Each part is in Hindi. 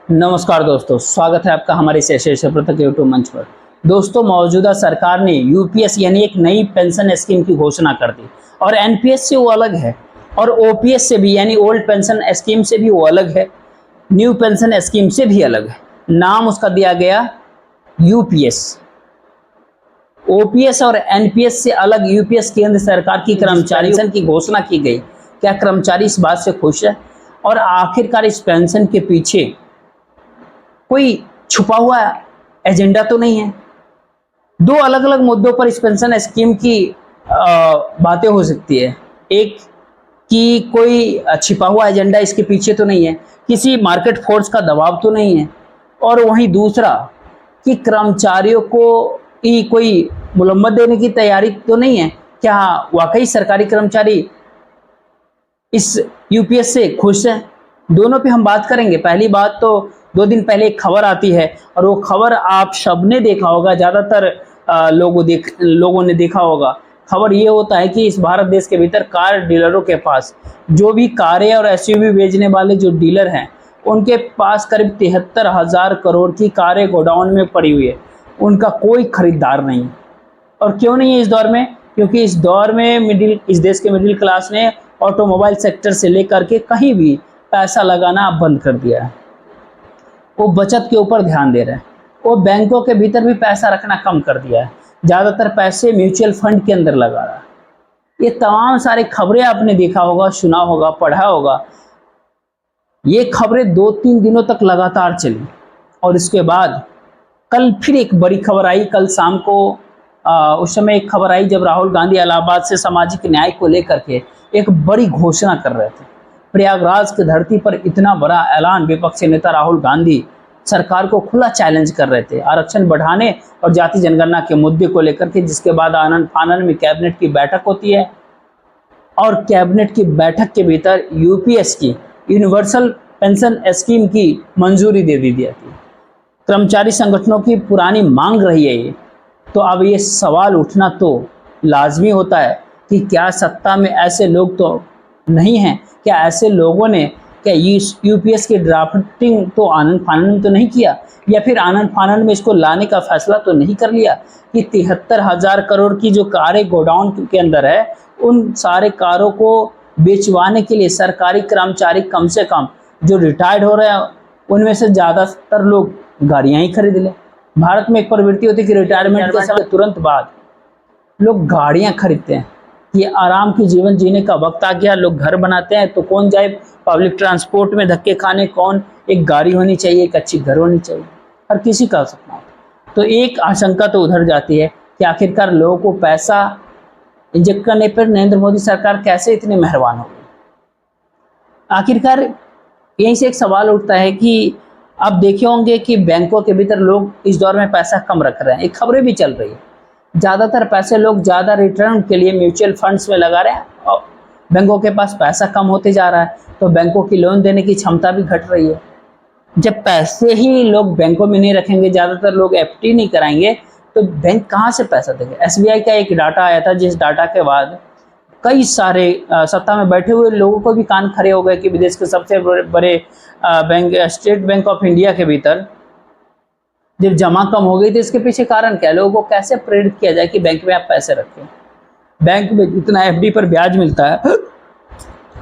नमस्कार दोस्तों, स्वागत है आपका हमारे प्रत्येक यूट्यूब मंच पर। दोस्तों, मौजूदा सरकार ने यूपीएस यानी एक नई पेंशन स्कीम की घोषणा कर दी और एनपीएस से वो अलग है और ओपीएस से भी यानी ओल्ड पेंशन स्कीम से भी वो अलग है, न्यू पेंशन स्कीम से भी अलग है। नाम उसका दिया गया यूपीएस। ओपीएस और एनपीएस से अलग यूपीएस केंद्र सरकार की कर्मचारियों की घोषणा की गई। क्या कर्मचारी इस बात से खुश है? और आखिरकार इस पेंशन के पीछे कोई छुपा हुआ एजेंडा तो नहीं है? दो अलग अलग मुद्दों पर इस पेंशन स्कीम की बातें हो सकती है। एक कि कोई छिपा हुआ एजेंडा इसके पीछे तो नहीं है, किसी मार्केट फोर्स का दबाव तो नहीं है, और वहीं दूसरा कि कर्मचारियों को ही कोई मुलम्मत देने की तैयारी तो नहीं है। क्या वाकई सरकारी कर्मचारी इस यूपीएस से खुश है? दोनों पे हम बात करेंगे। पहली बात तो 2 दिन पहले एक खबर आती है और वो खबर आप सबने देखा होगा, ज़्यादातर लोगों ने देखा होगा। खबर ये होता है कि इस भारत देश के भीतर कार डीलरों के पास जो भी कारें और एसयूवी बेचने वाले जो डीलर हैं, उनके पास करीब 73,000 करोड़ की कारें गोडाउन में पड़ी हुई है। उनका कोई खरीदार नहीं। और क्यों नहीं है इस दौर में? क्योंकि इस दौर में इस देश के मिडिल क्लास ने ऑटोमोबाइल सेक्टर से लेकर के कहीं भी पैसा लगाना बंद कर दिया है। वो बचत के ऊपर ध्यान दे रहे हैं। वो बैंकों के भीतर भी पैसा रखना कम कर दिया है। ज़्यादातर पैसे म्यूचुअल फंड के अंदर लगा रहा है। ये तमाम सारी खबरें आपने देखा होगा, सुना होगा, पढ़ा होगा। ये खबरें 2-3 दिनों तक लगातार चली और इसके बाद कल फिर एक बड़ी खबर आई। कल शाम को उस समय एक खबर आई जब राहुल गांधी इलाहाबाद से सामाजिक न्याय को लेकर के एक बड़ी घोषणा कर रहे थे। प्रयागराज की धरती पर इतना बड़ा ऐलान विपक्षी नेता राहुल गांधी सरकार को खुला चैलेंज कर रहे थे आरक्षण बढ़ाने और जाति जनगणना के मुद्दे को लेकर के, जिसके बाद आनन फानन में कैबिनेट की बैठक होती है और कैबिनेट की बैठक के भीतर यूपीएस की यूनिवर्सल पेंशन स्कीम की मंजूरी दे दी जाती है। कर्मचारी संगठनों की पुरानी मांग रही है ये। तो अब ये सवाल उठना तो लाजमी होता है कि क्या सत्ता में ऐसे लोग तो नहीं हैं? क्या ऐसे लोगों ने क्या यूपीएस की ड्राफ्टिंग तो आनन फानन में तो नहीं किया, या फिर आनन फानन में इसको लाने का फैसला तो नहीं कर लिया कि 73,000 करोड़ की जो कारें गोडाउन के अंदर है, उन सारे कारों को बेचवाने के लिए सरकारी कर्मचारी कम से कम जो रिटायर्ड हो रहे हैं उनमें से ज़्यादातर लोग गाड़ियाँ ही खरीद लें। भारत में एक प्रवृत्ति होती है कि रिटायरमेंट के समय तुरंत बाद लोग गाड़ियाँ खरीदते हैं। ये आराम की जीवन जीने का वक्त आ गया। लोग घर बनाते हैं तो कौन जाए पब्लिक ट्रांसपोर्ट में धक्के खाने, कौन एक गाड़ी होनी चाहिए, एक अच्छी घर होनी चाहिए, हर किसी का सपना होता। तो एक आशंका तो उधर जाती है कि आखिरकार लोगों को पैसा इंजेक्ट करने पर नरेंद्र मोदी सरकार कैसे इतनी मेहरबान हो गई। आखिरकार यहीं से एक सवाल उठता है कि आप देखे होंगे कि बैंकों के भीतर लोग इस दौर में पैसा कम रख रहे हैं। एक खबरें भी चल रही है, ज़्यादातर पैसे लोग ज़्यादा रिटर्न के लिए म्यूचुअल फंड्स में लगा रहे हैं और बैंकों के पास पैसा कम होते जा रहा है, तो बैंकों की लोन देने की क्षमता भी घट रही है। जब पैसे ही लोग बैंकों में नहीं रखेंगे, ज़्यादातर लोग एफडी नहीं कराएंगे, तो बैंक कहाँ से पैसा देंगे? एसबीआई का एक डाटा आया था, जिस डाटा के बाद कई सारे सत्ता में बैठे हुए लोगों को भी कान खड़े हो गए कि विदेश के सबसे बड़े bank state bank of India के भीतर जब जमा कम हो गई तो इसके पीछे कारण क्या है? लोगों को कैसे प्रेरित किया जाए कि बैंक में आप पैसे रखें। बैंक में जितना एफडी पर ब्याज मिलता है,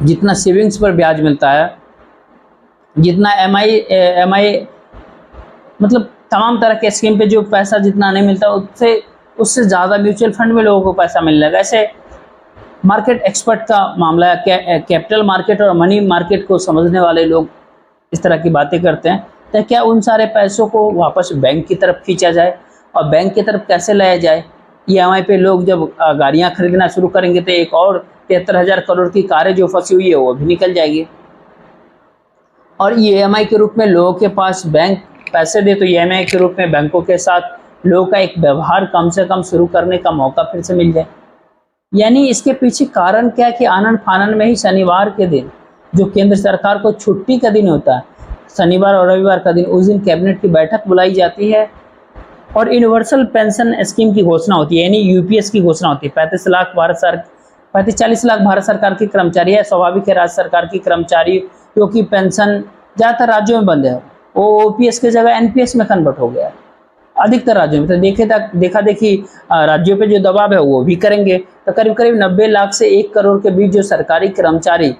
जितना सेविंग्स पर ब्याज मिलता है, जितना एमआई मतलब तमाम तरह के स्कीम पे जो पैसा जितना नहीं मिलता, उससे ज़्यादा म्यूचुअल फंड में लोगों को पैसा मिलने लगा। ऐसे मार्केट एक्सपर्ट का मामला है। कैपिटल मार्केट और मनी मार्केट को समझने वाले लोग इस तरह की बातें करते हैं। तो क्या उन सारे पैसों को वापस बैंक की तरफ खींचा जाए, और बैंक की तरफ कैसे लाया जाए? ईएमआई पे लोग जब गाड़ियाँ खरीदना शुरू करेंगे तो एक और 73,000 करोड़ की कारें जो फंसी हुई है वो भी निकल जाएगी। और ईएमआई के रूप में लोगों के पास बैंक पैसे दे तो ईएमआई के रूप में बैंकों के साथ लोगों का एक व्यवहार कम से कम शुरू करने का मौका फिर से मिल जाए। यानी इसके पीछे कारण क्या है कि आनन फानन में ही शनिवार के दिन, जो केंद्र सरकार को छुट्टी का दिन होता है, शनिवार और रविवार का दिन, उस दिन कैबिनेट की बैठक बुलाई जाती है और यूनिवर्सल पेंशन स्कीम की घोषणा होती है, यानी यूपीएस की घोषणा होती है। 35-40 लाख भारत सरकार के कर्मचारी है। स्वाभाविक है राज्य सरकार की कर्मचारी क्योंकि पेंशन ज़्यादातर राज्यों में बंद है, वो ओपीएस की जगह एनपीएस में कन्वर्ट हो गया है अधिकतर राज्यों में। तो देखा देखी राज्यों पे जो दबाव है वो भी करेंगे। तो करीब करीब 90 लाख से 1 करोड़ के बीच जो सरकारी कर्मचारी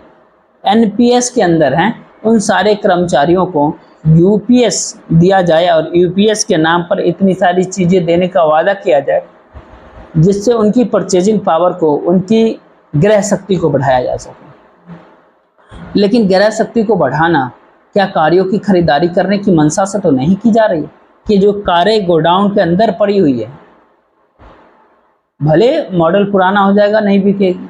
एनपीएस के अंदर हैं, उन सारे कर्मचारियों को यूपीएस दिया जाए और यूपीएस के नाम पर इतनी सारी चीजें देने का वादा किया जाए जिससे उनकी परचेजिंग पावर को, उनकी क्रय शक्ति को बढ़ाया जा सके। लेकिन क्रय शक्ति को बढ़ाना क्या कार्यों की खरीदारी करने की मंशा से तो नहीं की जा रही कि जो कारें गोडाउन के अंदर पड़ी हुई है, भले मॉडल पुराना हो जाएगा नहीं बिकेगी,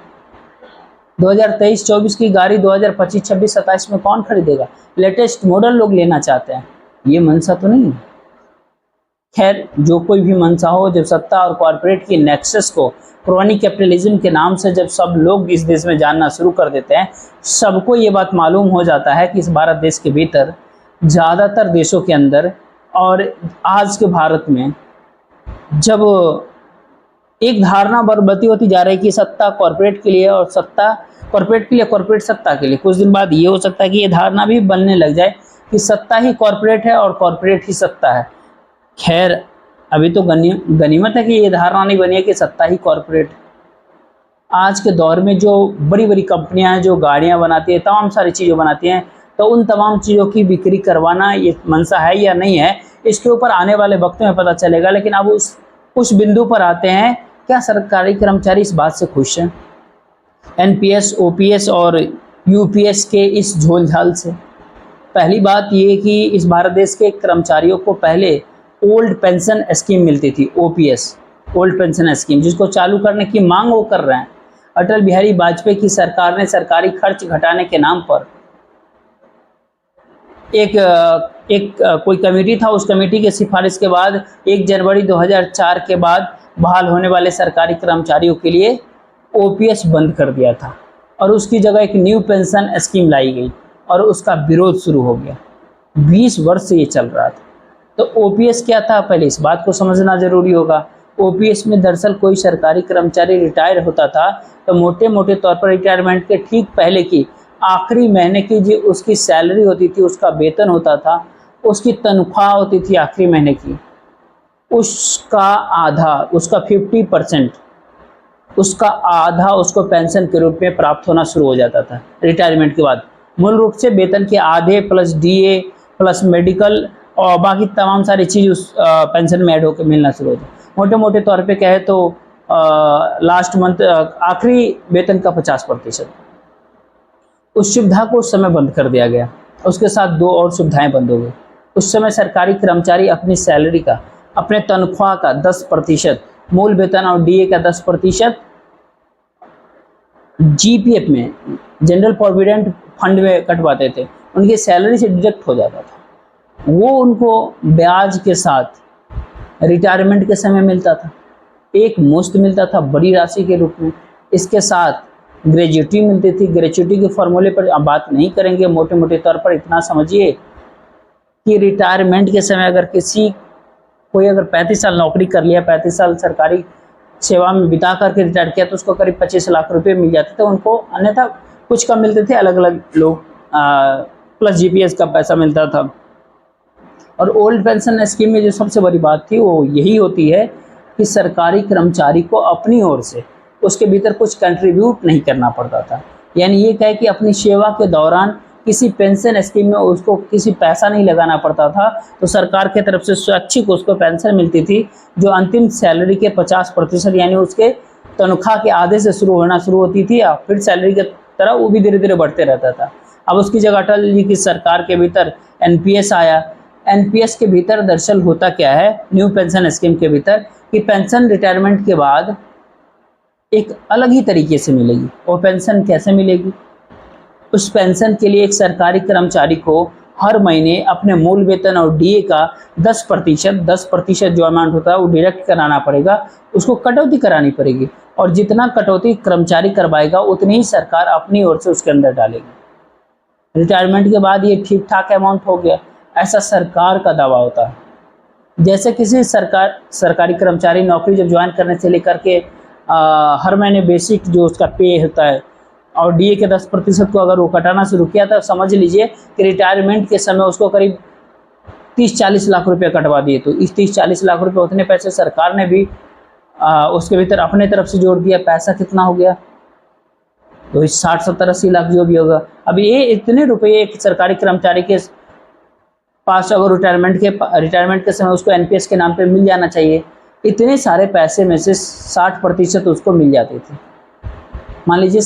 2023-24 की गाड़ी 2025, 26, 27 में कौन खरीदेगा? लेटेस्ट मॉडल लोग लेना चाहते हैं, ये मंशा तो नहीं है। खैर, जो कोई भी मंशा हो, जब सत्ता और कॉर्पोरेट की नेक्सस को क्रोनी कैपिटलिज्म के नाम से जब सब लोग इस देश में जानना शुरू कर देते हैं, सबको ये बात मालूम हो जाता है कि इस भारत देश के भीतर ज़्यादातर देशों के अंदर और आज के भारत में जब एक धारणा बरबती होती जा रही है कि सत्ता कॉर्पोरेट के लिए और सत्ता कॉर्पोरेट के लिए, कॉर्पोरेट सत्ता के लिए, कुछ दिन बाद ये हो सकता है कि ये धारणा भी बनने लग जाए कि सत्ता ही कॉर्पोरेट है और कॉर्पोरेट ही सत्ता है। खैर, अभी तो गनीमत है कि ये धारणा नहीं बनी है कि सत्ता ही कॉर्पोरेट है। आज के दौर में जो बड़ी बड़ी कंपनियां हैं, जो गाड़ियां बनाती है, तमाम सारी चीज़ें बनाती हैं, तो उन तमाम चीज़ों की बिक्री करवाना ये मंशा है या नहीं है, इसके ऊपर आने वाले वक्त में पता चलेगा। लेकिन अब उस बिंदु पर आते हैं, क्या सरकारी कर्मचारी इस बात से खुश हैं एनपीएस, ओपीएस और यूपीएस के इस झोलझाल से? पहली बात ये कि इस भारत देश के कर्मचारियों को पहले ओल्ड पेंशन स्कीम मिलती थी, ओपीएस, ओल्ड पेंशन स्कीम, जिसको चालू करने की मांग वो कर रहे हैं। अटल बिहारी वाजपेयी की सरकार ने सरकारी खर्च घटाने के नाम पर एक कोई कमेटी था, उस कमेटी के सिफारिश के बाद 1 जनवरी 2004 के बाद बहाल होने वाले सरकारी कर्मचारियों के लिए ओपीएस बंद कर दिया था और उसकी जगह एक न्यू पेंशन स्कीम लाई गई और उसका विरोध शुरू हो गया। 20 वर्ष से ये चल रहा था। तो ओपीएस क्या था, पहले इस बात को समझना जरूरी होगा। ओपीएस में दरअसल कोई सरकारी कर्मचारी रिटायर होता था तो मोटे मोटे तौर पर रिटायरमेंट के ठीक पहले की आखिरी महीने की जो उसकी सैलरी होती थी, उसका वेतन होता था, उसकी तनख्वाह होती थी आखिरी महीने की, उसका आधा, उसका 50%, उसका आधा उसको पेंशन के रूप में प्राप्त होना शुरू हो जाता था रिटायरमेंट के बाद। मूल रूप से वेतन के आधे प्लस डीए प्लस मेडिकल और बाकी तमाम सारी चीज़ उस पेंशन में ऐड होकर मिलना शुरू हो जाती। मोटे मोटे तौर पे कहे तो लास्ट मंथ आखिरी वेतन का 50%। उस सुविधा को उस समय बंद कर दिया गया। उसके साथ 2 और सुविधाएं बंद हो गई। उस समय सरकारी कर्मचारी अपनी सैलरी का, अपने तनख्वाह का 10%, मूल वेतन और डीए का 10% जीपीएफ में, जनरल प्रोविडेंट फंड में कटवाते थे, उनकी सैलरी से डिडक्ट हो जाता था। वो उनको ब्याज के साथ रिटायरमेंट के समय मिलता था, एक मुश्त मिलता था बड़ी राशि के रूप में। इसके साथ ग्रेजुटी मिलती थी। ग्रेजुटी के फॉर्मूले पर आप बात नहीं करेंगे, मोटे मोटे तौर पर इतना समझिए कि रिटायरमेंट के समय अगर कोई अगर 35 साल नौकरी कर लिया, 35 साल सरकारी सेवा में बिता करके रिटायर किया, तो उसको करीब 25 लाख रुपए मिल जाते थे उनको। अन्यथा कुछ कम मिलते थे, अलग अलग लोग प्लस जीपीएस का पैसा मिलता था। और ओल्ड पेंशन स्कीम में जो सबसे बड़ी बात थी वो यही होती है कि सरकारी कर्मचारी को अपनी ओर से उसके भीतर कुछ कंट्रीब्यूट नहीं करना पड़ता था। यानी ये कहे कि अपनी सेवा के दौरान किसी पेंशन स्कीम में उसको किसी पैसा नहीं लगाना पड़ता था, तो सरकार की तरफ से स्वैच्छिक उसको पेंशन मिलती थी, जो अंतिम सैलरी के 50% यानी उसके तनख्वाह के आधे से शुरू होती थी, या फिर सैलरी की तरह वो भी धीरे धीरे बढ़ते रहता था। अब उसकी जगह अटल जी की सरकार के भीतर एनपीएस आया। एनपीएस के भीतर दरअसल होता क्या है, न्यू पेंशन स्कीम के भीतर, कि पेंशन रिटायरमेंट के बाद एक अलग ही तरीके से मिलेगी। वो पेंशन कैसे मिलेगी? उस पेंशन के लिए एक सरकारी कर्मचारी को हर महीने अपने मूल वेतन और डीए का 10% जो अमाउंट होता है वो डायरेक्ट कराना पड़ेगा, उसको कटौती करानी पड़ेगी, और जितना कटौती कर्मचारी करवाएगा उतनी ही सरकार अपनी ओर से उसके अंदर डालेगी। रिटायरमेंट के बाद ये ठीक ठाक अमाउंट हो गया, ऐसा सरकार का दावा होता है। जैसे किसी सरकारी कर्मचारी नौकरी जब ज्वाइन करने से लेकर के हर महीने बेसिक जो उसका पे होता है और डीए के 10% को अगर वो कटाना शुरू किया, तो समझ लीजिए कि रिटायरमेंट के समय उसको करीब 30-40 लाख रुपए कटवा दिए। तो इस 30-40 लाख रुपए उतने पैसे सरकार ने भी उसके भीतर अपने तरफ से जोड़ दिया। पैसा कितना हो गया? तो 60-70-80 लाख जो भी होगा। अब ये इतने रुपए एक सरकारी कर्मचारी के पास अगर रिटायरमेंट के समय उसको एनपीएस के नाम पे मिल जाना चाहिए, इतने सारे पैसे में से 60% उसको मिल जाते थे। मान लीजिए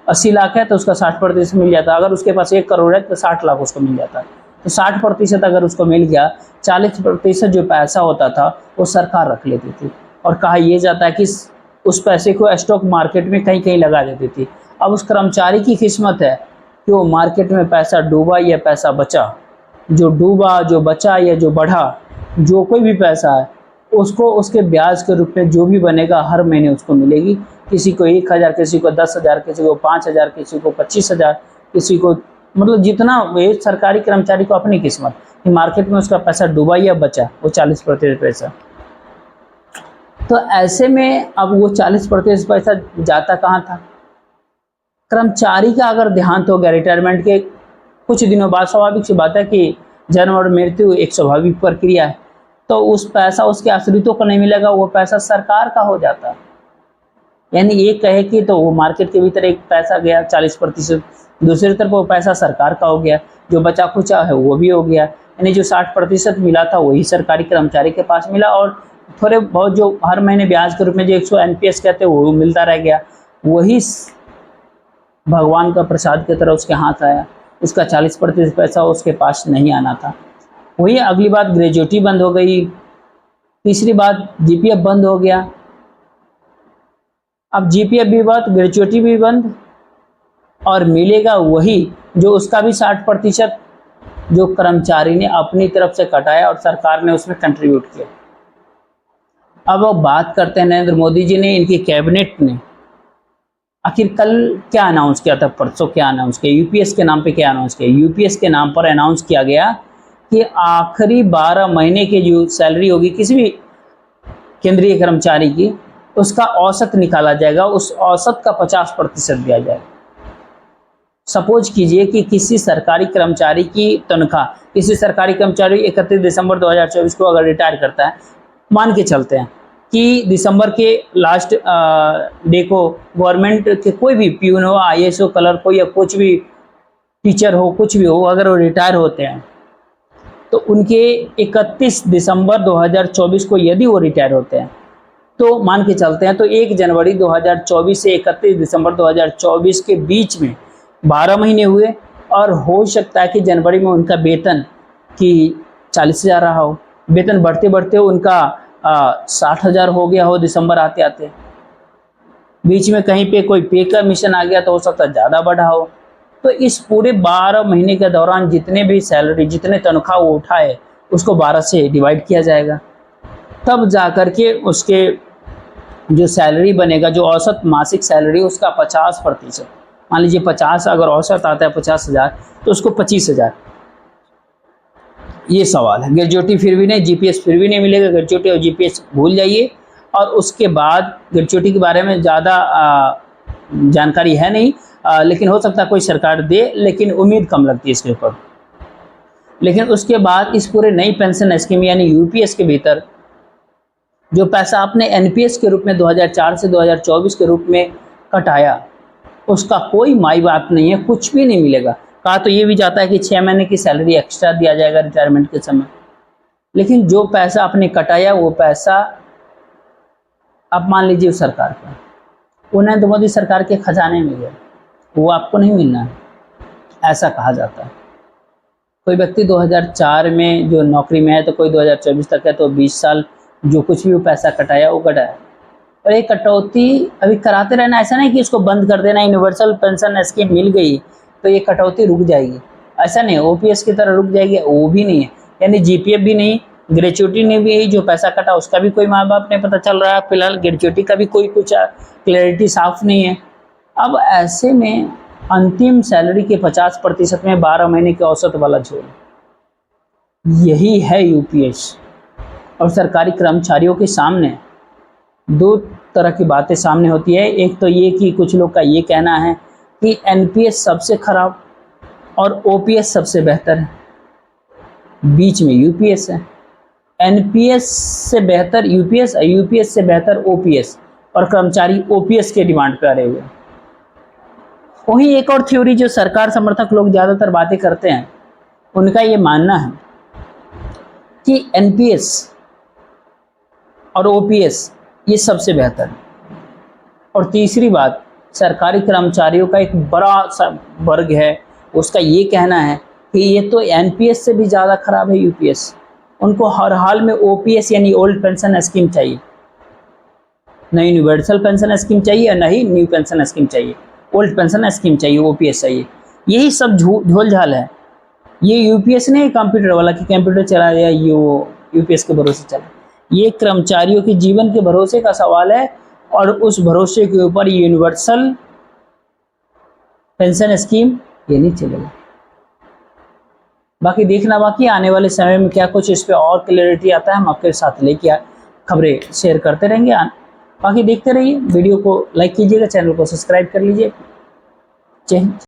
80 लाख है तो उसका 60% मिल जाता। अगर उसके पास 1 करोड़ है तो 60 लाख उसको मिल जाता। तो 60% अगर उसको मिल गया, 40% जो पैसा होता था वो सरकार रख लेती थी। और कहा यह जाता है कि उस पैसे को स्टॉक मार्केट में कहीं कहीं लगा देती थी। अब उस कर्मचारी की किस्मत है कि वो मार्केट में पैसा डूबा या पैसा बचा। जो डूबा, जो बचा या जो बढ़ा, जो कोई भी पैसा है उसको उसके ब्याज के रूप में जो भी बनेगा हर महीने उसको मिलेगी। किसी को 1,000, किसी को 10,000, किसी को 5,000, किसी को 25,000, किसी को मतलब जितना। ये सरकारी कर्मचारी को अपनी किस्मत कि मार्केट में उसका पैसा डूबा या बचा, वो 40% पैसा। तो ऐसे में अब वो 40% पैसा जाता कहाँ था? कर्मचारी का अगर देहांत हो गया रिटायरमेंट के कुछ दिनों बाद, स्वाभाविक सी बात है कि जन्म और मृत्यु एक स्वाभाविक प्रक्रिया है, तो उस पैसा उसके आश्रितों को नहीं मिलेगा, वो पैसा सरकार का हो जाता है। यानी ये कहे कि तो वो मार्केट के भीतर एक पैसा गया 40%, दूसरी तरफ वो पैसा सरकार का हो गया, जो बचा खुचा है वो भी हो गया। यानी जो 60% मिला था वही सरकारी कर्मचारी के पास मिला, और थोड़े बहुत जो हर महीने ब्याज के रूप में जो 100 एनपीएस कहते हैं वो मिलता रह गया। वही भगवान का प्रसाद की तरह उसके हाथ आया। उसका 40% पैसा उसके पास नहीं आना था। वही अगली बात ग्रेजुएटी बंद हो गई। तीसरी बात जीपीएफ बंद हो गया। अब जीपीएफ भी बंद, ग्रेजुएटी भी बंद, और मिलेगा वही जो उसका भी 60% जो कर्मचारी ने अपनी तरफ से कटाया और सरकार ने उसमें कंट्रीब्यूट किया। अब वो बात करते हैं नरेंद्र मोदी जी ने, इनकी कैबिनेट ने आखिर कल क्या अनाउंस किया था, परसों क्या अनाउंस किया, यूपीएस के नाम पे क्या अनाउंस किया? यूपीएस के नाम पर अनाउंस किया गया कि आखिरी 12 महीने की जो सैलरी होगी किसी भी केंद्रीय कर्मचारी की, उसका औसत निकाला जाएगा, उस औसत का 50% दिया जाएगा। सपोज कीजिए कि किसी सरकारी कर्मचारी की तनख्वाह, किसी सरकारी कर्मचारी 31 दिसंबर 2024 को अगर रिटायर करता है, मान के चलते हैं कि दिसंबर के लास्ट डे को गवर्नमेंट के कोई भी प्यून हो, आईएएस हो, क्लर्क हो, या कुछ भी टीचर हो, कुछ भी हो, अगर वो रिटायर होते हैं तो उनके 31 दिसंबर 2024 को यदि वो रिटायर होते हैं तो मान के चलते हैं तो 1 जनवरी 2024 से 31 दिसंबर 2024 के बीच में 12 महीने हुए, और हो सकता है कि जनवरी में उनका वेतन कि 40,000 रहा हो, वेतन बढ़ते बढ़ते उनका 60,000 हो गया हो दिसंबर आते आते, बीच में कहीं पे कोई पे कमीशन आ गया तो हो सकता है ज़्यादा बढ़ा हो। तो इस पूरे 12 महीने के दौरान जितने भी सैलरी, जितने तनख्वाह वो उठाए उसको 12 से डिवाइड किया जाएगा, तब जा कर के उसके जो सैलरी बनेगा, जो औसत मासिक सैलरी उसका 50%, मान लीजिए 50 अगर औसत आता है 50,000 तो उसको 25,000। ये सवाल है। ग्रेजुएटी फिर भी नहीं, जीपीएस फिर भी नहीं मिलेगा। ग्रेजुएटी और जीपीएस भूल जाइए। और उसके बाद ग्रेजुएटी के बारे में ज़्यादा जानकारी है नहीं, लेकिन हो सकता है कोई सरकार दे, लेकिन उम्मीद कम लगती है इसके ऊपर। लेकिन उसके बाद इस पूरे नई पेंशन स्कीम यानी यूपीएस के भीतर जो पैसा आपने एनपीएस के रूप में 2004 से 2024 के रूप में कटाया, उसका कोई माई बात नहीं है, कुछ भी नहीं मिलेगा। कहा तो ये भी जाता है कि 6 महीने की सैलरी एक्स्ट्रा दिया जाएगा रिटायरमेंट के समय, लेकिन जो पैसा आपने कटाया वो पैसा आप मान लीजिए सरकार का, वो नरेंद्र मोदी सरकार के खजाने में गया, वो आपको नहीं मिलना है, ऐसा कहा जाता है। कोई व्यक्ति 2004 में जो नौकरी में है तो कोई 2024 तक है, तो 20 साल जो कुछ भी वो पैसा कटाया वो कटाया। और ये कटौती अभी कराते रहना, ऐसा नहीं कि इसको बंद कर देना, यूनिवर्सल पेंशन स्कीम मिल गई तो ये कटौती रुक जाएगी, ऐसा नहीं। ओपीएस की तरह रुक जाएगी, वो भी नहीं है। यानी जीपीएफ भी नहीं, ग्रेजुएटी ने भी जो पैसा कटा उसका भी कोई माँ बाप नहीं पता चल रहा है फिलहाल, ग्रेजुएटी का भी कोई कुछ क्लैरिटी साफ नहीं है। अब ऐसे में अंतिम सैलरी के 50% में 12 महीने के औसत वाला झोल, यही है यूपीएस। और सरकारी कर्मचारियों के सामने दो तरह की बातें सामने होती है। एक तो ये कि कुछ लोग का ये कहना है कि एनपीएस सबसे खराब और ओपीएस सबसे बेहतर है। बीच में यूपीएस है। एनपीएस से बेहतर यूपीएस, यूपीएस से बेहतर ओपीएस, और कर्मचारी ओपीएस के डिमांड पे अड़े हुए। वहीं एक और थ्योरी जो सरकार समर्थक लोग ज़्यादातर बातें करते हैं, उनका ये मानना है कि एनपीएस और ओपीएस ये सबसे बेहतर है। और तीसरी बात, सरकारी कर्मचारियों का एक बड़ा सा वर्ग है, उसका ये कहना है कि ये तो एनपीएस से भी ज़्यादा खराब है यूपीएस। उनको हर हाल में ओपीएस यानी ओल्ड पेंशन स्कीम चाहिए, न यूनिवर्सल पेंशन स्कीम चाहिए और न ही न्यू पेंशन स्कीम चाहिए, ओल्ड पेंशन स्कीम चाहिए, ओपीएस चाहिए। यही सब झोल झाल है। ये यूपीएस नहीं कंप्यूटर वाला कि कंप्यूटर चला या ये वो यूपीएस के भरोसे चला। ये कर्मचारियों के जीवन के भरोसे का सवाल है, और उस भरोसे के ऊपर यूनिवर्सल पेंशन स्कीम ये नहीं चलेगा। बाकी देखना बाकी आने वाले समय में क्या कुछ इस पे और क्लैरिटी आता है, हम आपके साथ लेके खबरें शेयर करते रहेंगे। बाकी देखते रहिए, वीडियो को लाइक कीजिएगा, चैनल को सब्सक्राइब कर लीजिए। जय हिंद।